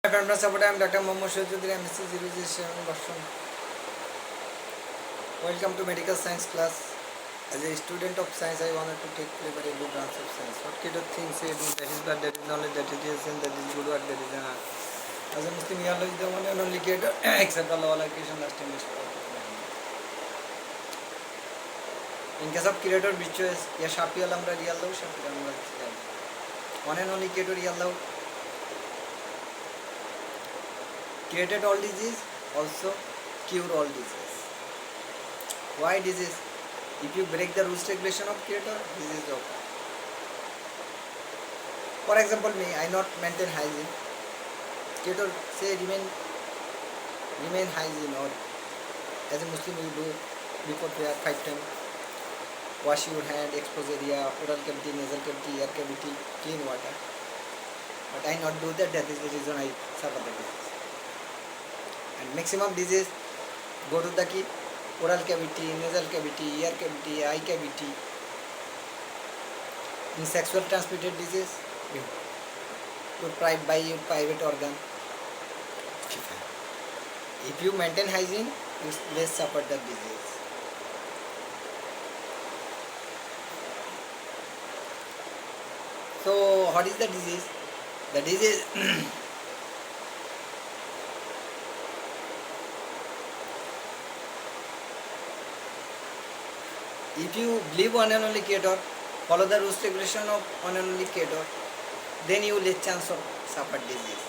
Hi friend, I am Dr. MSCOO7 MSCOO7 version. Welcome to medical science class. As a student of science, I wanted to take a very good branch of science. What kind of things say do? That is bad, that is knowledge, that is reason, that is good work, that is an art. As a Muslim, Allah is the one and only creator, except Allah, all creation last time is in case of creator, which is Ya Shafi Alamra Yallah, Shafi Alamra Yallah. One and only creator Yallah created all disease, also cure all disease. Why disease? If you break the rules regulation of creator, disease occur. For example, me, I not maintain hygiene. Creator say remain hygiene, or as a Muslim you do before prayer 5 times. Wash your hand, expose area, oral cavity, nasal cavity, air cavity, clean water. But I not do that. That is the reason I suffer the disease. And maximum disease go to the key oral cavity, nasal cavity, ear cavity, eye cavity. In sexual transmitted disease, you by your private organ. If you maintain hygiene, you less suffer the disease. So, what is the disease? The disease if you believe one and only creator, follow the rules regulation of one and only creator, then you less chance of suffer disease.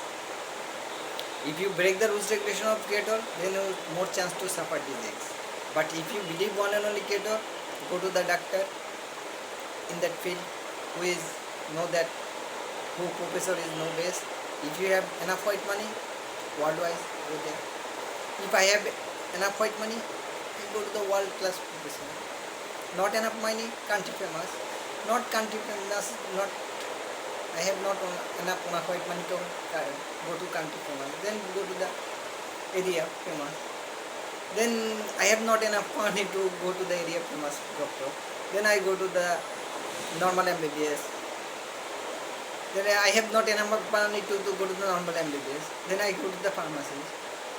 If you break the rules regulation of creator, then you more chance to suffer disease. But if you believe one and only creator, go to the doctor in that field who is know that who professor is know best. If you have enough white money, worldwide go there. If I have enough white money, I go to the world class professor. Not enough money, country famous. Not country famous, not I have not enough white money to go to country famous. Then go to the area famous. Then I have not enough money to go to the area famous doctor. Then I go to the normal MBBS. Then I have not enough money to go to the normal MBBS. Then I go to the pharmacy.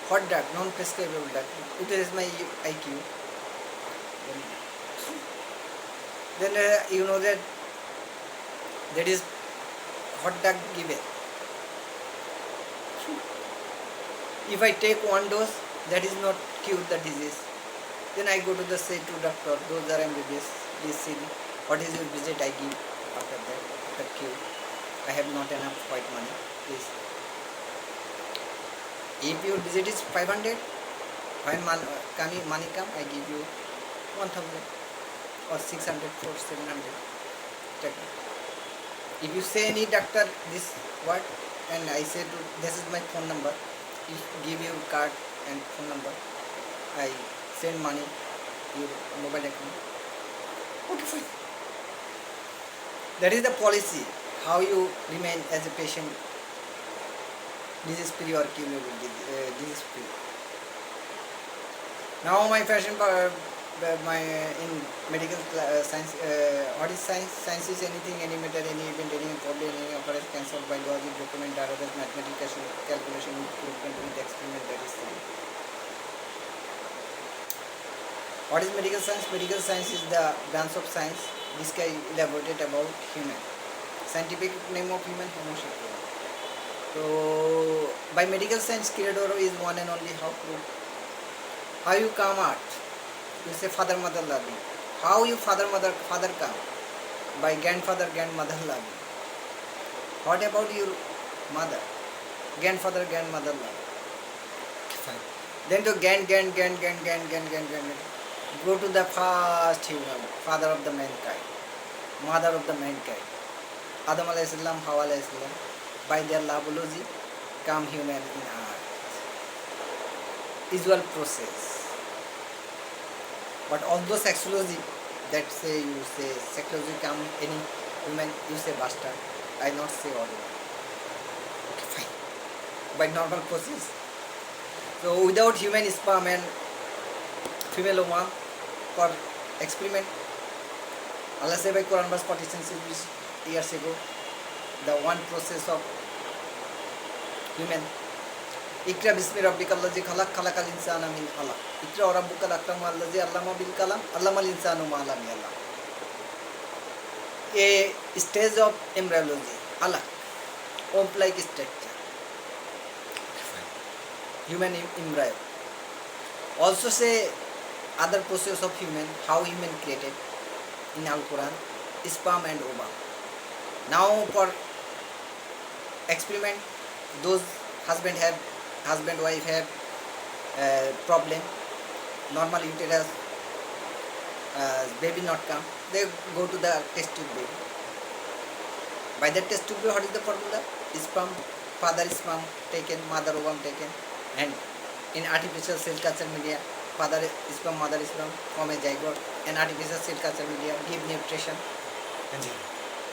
Hot drug, non-prescribable drug. It is my IQ. Then you know that is hot drug given. If I take one dose, that is not cure the disease. Then I go to the say to doctor, those are MBBS, please see me. What is your visit I give after that, after cure. I have not enough white money, please. If your visit is 500, when money come, I give you 1000 or 600 or 700. Check it. If you say any doctor this what, and I say to this is my phone number, you give your card and phone number, I send money your mobile account. Okay, fine. That is the policy. How you remain as a patient disease free or curable disease free. Now my passion my in medical science, what is science? Science is anything, any matter, any event, any problem, any occurrence cancelled by logic, document, data, mathematical calculation, with experiment, that is science. What is medical science? Medical science is the branch of science which can elaborate about human. Scientific name of human, Homo sapiens. So by medical science, creator is one and only. How you come out? You say father, mother, love you. How you father come? By grandfather, grandmother, love you. What about your mother? Grandfather, grandmother, love you. Then to grand. Go to the first human, father of the mankind, mother of the mankind. Adam alayhi salam, Hawa alayhi salam. By their labology, come human in earth. Usual process. But although sexology, that say you say sexology come any woman, you say bastard. I not say all. Okay, fine. By normal process. So without human sperm and female ovum for experiment, Allah said by Quran verse 46 years ago, the one process of human ইকরা বিসমি রাব্বিকাল্লাযী খালাক খালাকাল ইনসানা মিন আলাক ইকরা ওয়া রাব্বুকাল আকরামু আল্লাযী আল্লামা বিল কালাম আল্লামাল ইনসানু মা লাম ইয়ালাম a stage of embryology alak womb like structure human embryo also say other process of human how human created in Al Quran sperm and ovum now for experiment those husband wife have problem normal uterus baby not come they go to the test tube baby by that test tube what is the formula sperm father sperm taken mother ovum taken and in artificial cell culture media father sperm mother sperm form a zygote and artificial cell culture media give nutrition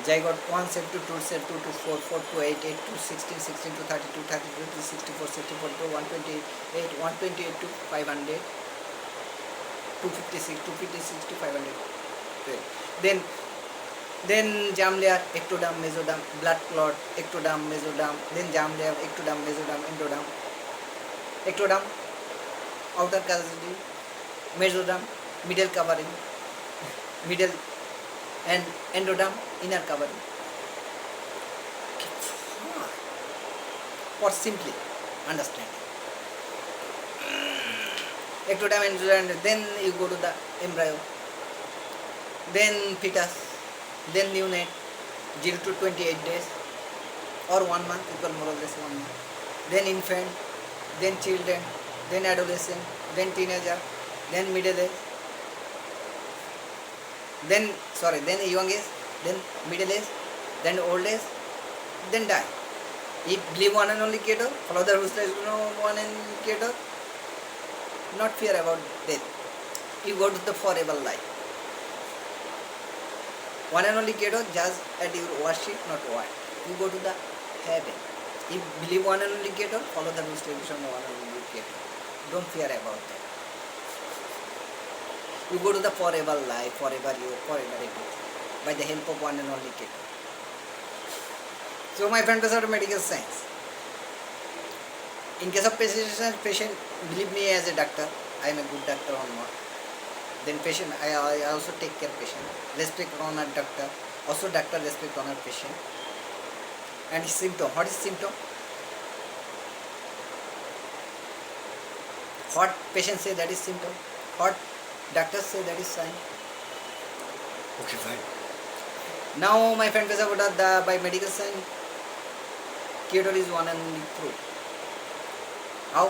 zygote 1 cell to 2 cell 2 to 4 4 to 8 8 to 16 16 to 32 32 to 64 64 to 128 128 to 500 256 256 to 500 then germ layer ectoderm mesoderm blood clot ectoderm mesoderm then germ layer ectoderm mesoderm ectoderm outer cavity mesoderm middle covering middle and endoderm inner covering for simply understanding ectoderm endoderm then you go to the embryo then fetus then neonate 0 to 28 days or 1 month equal more or less 1 month then infant then children then adolescent then teenager then middle age then young age then middle age then old age then die if believe one and only creator follow the rules like one and creator not fear about death you go to the forever life one and only creator just at your worship not what you go to the heaven if believe one and only creator follow the rules of one and only creator don't fear about that you go to the forever life forever you forever everything by the help of one and only creator so my friend professor of medical science in case of patient believe me as a doctor I am a good doctor or not then patient I also take care patient respect honor doctor also doctor respect honor patient and symptom what is symptom what patient say that is symptom what doctors say that is sign okay fine now my friend by medical science creator is one and only true how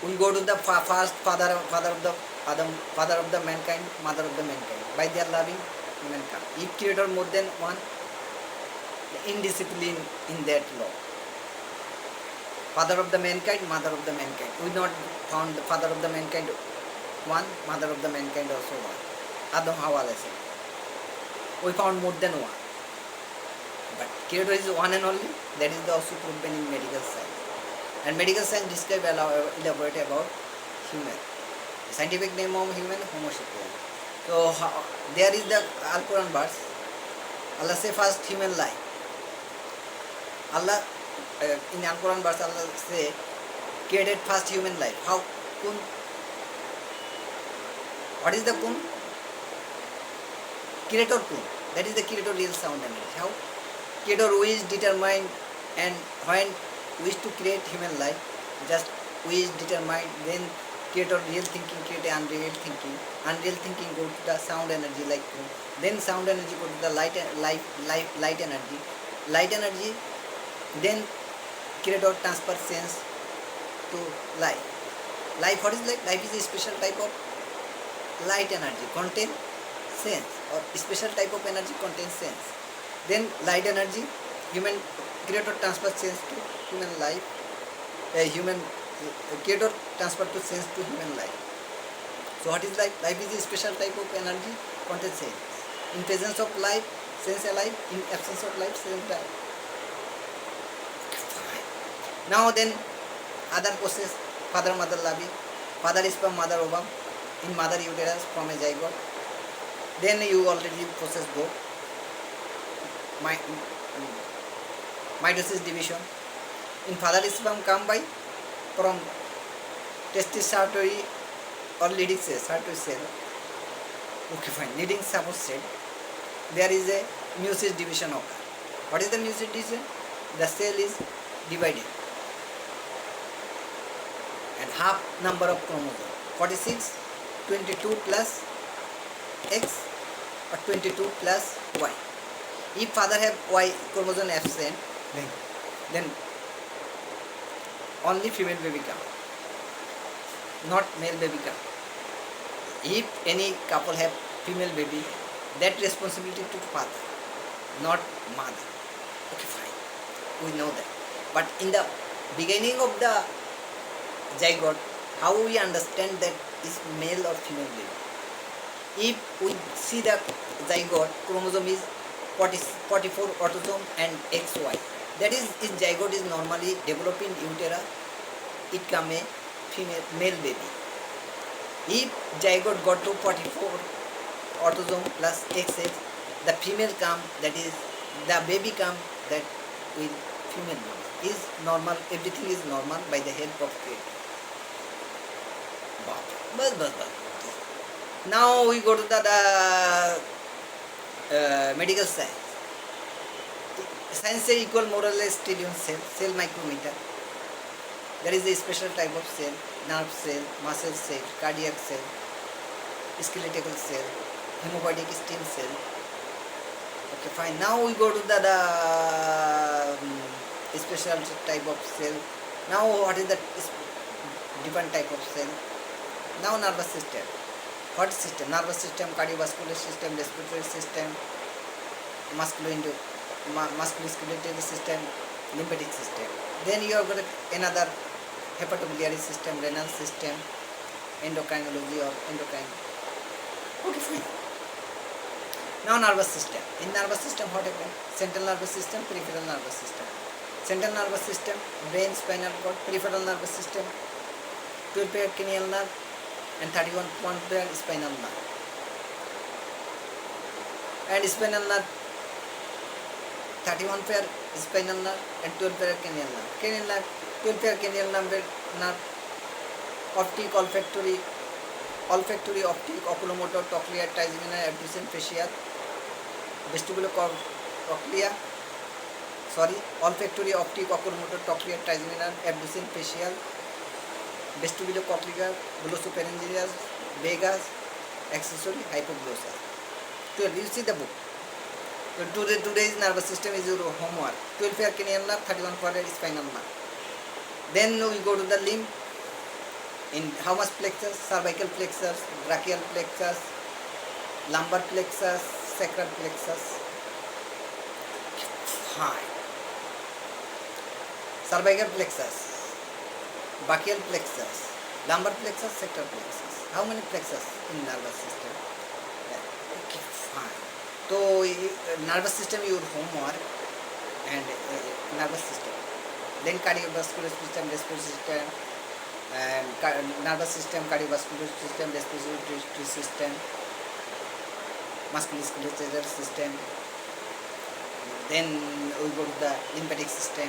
we go to the first father of the Adam, father of the mankind, mother of the mankind. By their loving mankind. If creator more than one, indiscipline in that law. Father of the mankind, mother of the mankind. We not found the father of the mankind one, mother of the mankind also one. Adam Hawa lesson. We found more than one. But creator is one and only. That is the also proven in medical science. And medical science describe elaborate about human. The scientific name of human Homo sapiens. So there is the Al Quran verse. Allah say first human life. Allah in Al Quran verse Allah say created first human life. How? Kun. What is the kun? Creator kun. That is the creator real sound energy. How? Creator who is determined and when wish to create human life, just wish determined, then creator real thinking create unreal thinking. Unreal thinking go to the sound energy like kun. Then sound energy go to the light energy. Light energy then creator transfer sense to life. Life, what is life? Life is a special type of light energy, contain sense, or special type of energy contains sense. Then light energy, human creator transfer sense to human life. Human creator transfer to sense to human life. So what is life? Life is a special type of energy contains sense. In presence of life, sense alive. In absence of life, sense die. Now then, other process, father mother loving, father is from mother ovum, in mother uterus from a zygote. Then you already process go. Mitosis division. In father sperm come by from testis artery or leading cell, artery cell. Okay, fine. Leading suppose said there is a meiosis division occur. What is the meiosis division? The cell is divided and half number of chromosomes 46, 22 plus X or 22 plus Y. If father have Y chromosome absent, then only female baby come, not male baby come. If any couple have female baby, that responsibility to father, not mother. Okay, fine. We know that. But in the beginning of the zygote, how we understand that is male or female baby? If we see the zygote, chromosome is 44 autosome and XY. That is zygote is normally developing utera, it come a female male baby. If zygote got to 44 autosome plus XX, the female come, that is the baby come that with female baby. Is normal, everything is normal by the help of creator. Now we go to the medical science. Science say equal more or less trillion cell micrometer. There is a special type of cell, nerve cell, muscle cell, cardiac cell, skeletal cell, hematopoietic stem cell. Okay, fine. Now we go to the special type of cell. Now what is the different type of cell? Now nervous system. What system? Nervous system, cardiovascular system, respiratory system, musculoskeletal system, lymphatic system. Then you have got another hepatobiliary system, renal system, endocrinology or endocrine. Okay, fine. Now nervous system. In nervous system what happens? Central nervous system, peripheral nervous system. Central nervous system, brain, spinal cord. Peripheral nervous system, 12-paired cranial nerve and 31-paired spinal nerve. And spinal nerve, 31-pair spinal nerve and 12-pair cranial nerve. Cranial nerve, 12-pair cranial nerve, optic, olfactory, optic, oculomotor, cochlear, trigeminal, abduction, facial, vestibulocochlear, olfactory, optic, oculomotor, cochlear, trigeminal, abduction, facial, vestibulocochlear, glossopharyngeal, vagus, accessory, hypoglossal. 12. You see the book. So today's nervous system is your homework. 12-pair cranial nerve, 31-pair spinal nerve. Then we go to the limb. In how much plexus? Cervical plexus, brachial plexus, lumbar plexus, sacral plexus. Fine. Cervical plexus, brachial plexus, lumbar plexus, sacral plexus. How many plexus in nervous system? Okay, fine. So nervous system your homework and nervous system. Then cardiovascular system, respiratory system, and nervous system, cardiovascular system, respiratory system, musculoskeletal system. Then we go to the lymphatic system,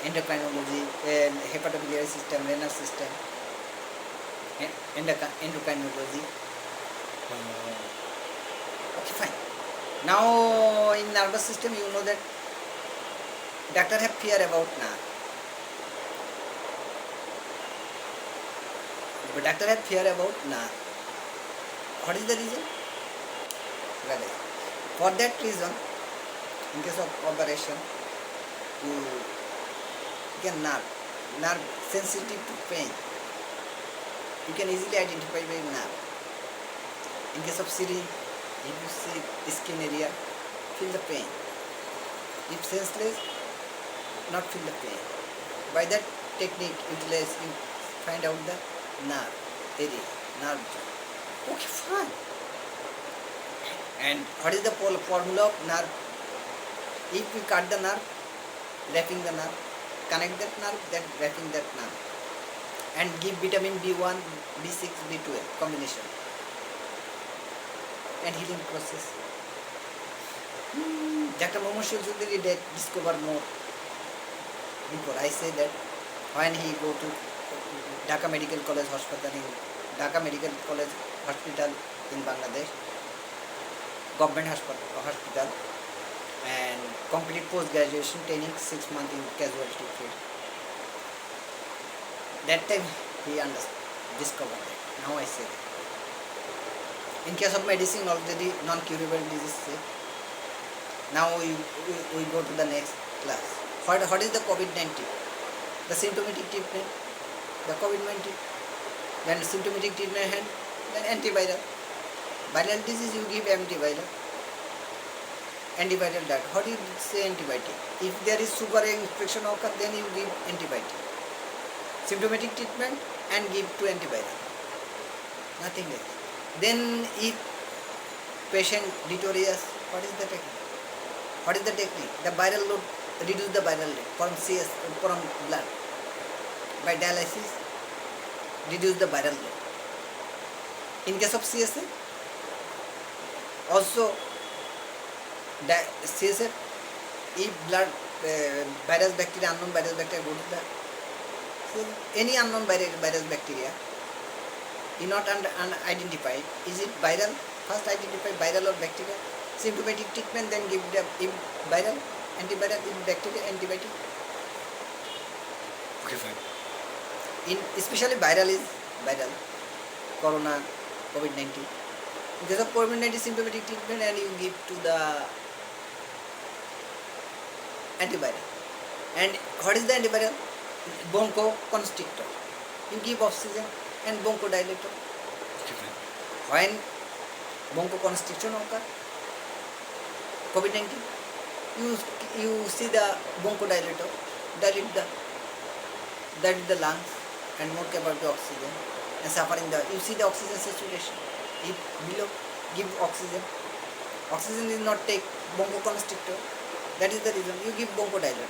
endocrinology, hepatobiliary system, renal system, endocrinology. Okay, fine. Now in nervous system you know that doctor have fear about nerve. But doctor have fear about nerve. What is the reason? For that reason, in case of operation, you can nerve sensitive to pain. You can easily identify by nerve. In case of syringe, if you see skin area, feel the pain. If senseless, not feel the pain. By that technique, utilize, you find out the nerve area, nerve joint. Okay, fine. And what is the formula of nerve? If we cut the nerve, wrapping the nerve, connect that nerve, then wrapping that nerve, and give vitamin B1, B6, B12 combination, and healing process. Dr. Mohammed Shulsudiri did discover more before. I say that when he go to Dhaka Medical College Hospital in Bangladesh, government hospital, and complete post-graduation training 6 months in casualty field. That time he discovered that. Now I say that. In case of medicine, already non-curable disease. Now we go to the next class. What is the COVID-19? The symptomatic treatment, the COVID-19. Then symptomatic treatment hand, then antiviral. Viral disease, you give antiviral. Antiviral diet. How do you say antibiotic? If there is super infection occur, then you give antibiotic. Symptomatic treatment and give to antiviral. Nothing else. Then if patient deteriorates, what is the technique? What is the technique? The viral load, reduce the viral load from CS, from blood. By dialysis, reduce the viral load. In case of CSF, also CSF, if blood virus bacteria, unknown virus bacteria go to the any unknown virus bacteria, you not identify, is it viral? First identify viral or bacteria. Symptomatic treatment, then give the viral, antiviral, in bacteria, antibiotic. Okay, fine. Especially viral is viral, corona, COVID-19. In case of COVID-19 symptomatic treatment, and you give to the antiviral. And what is the antiviral? Bronchoconstrictor. You give oxygen and bronchodilator. When bronchoconstriction occurs, COVID-19, you see the bronchodilator, dilate the lungs and more capable of oxygen and suffering you see the oxygen saturation. If below, give oxygen. Oxygen is not take bronchoconstrictor. That is the reason you give bronchodilator.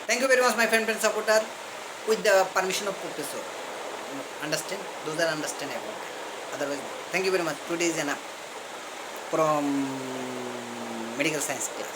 Thank you very much, my friend and supporter, with the permission of professor. Understand? Those are understand about that. Otherwise, thank you very much. Today is enough from medical science class.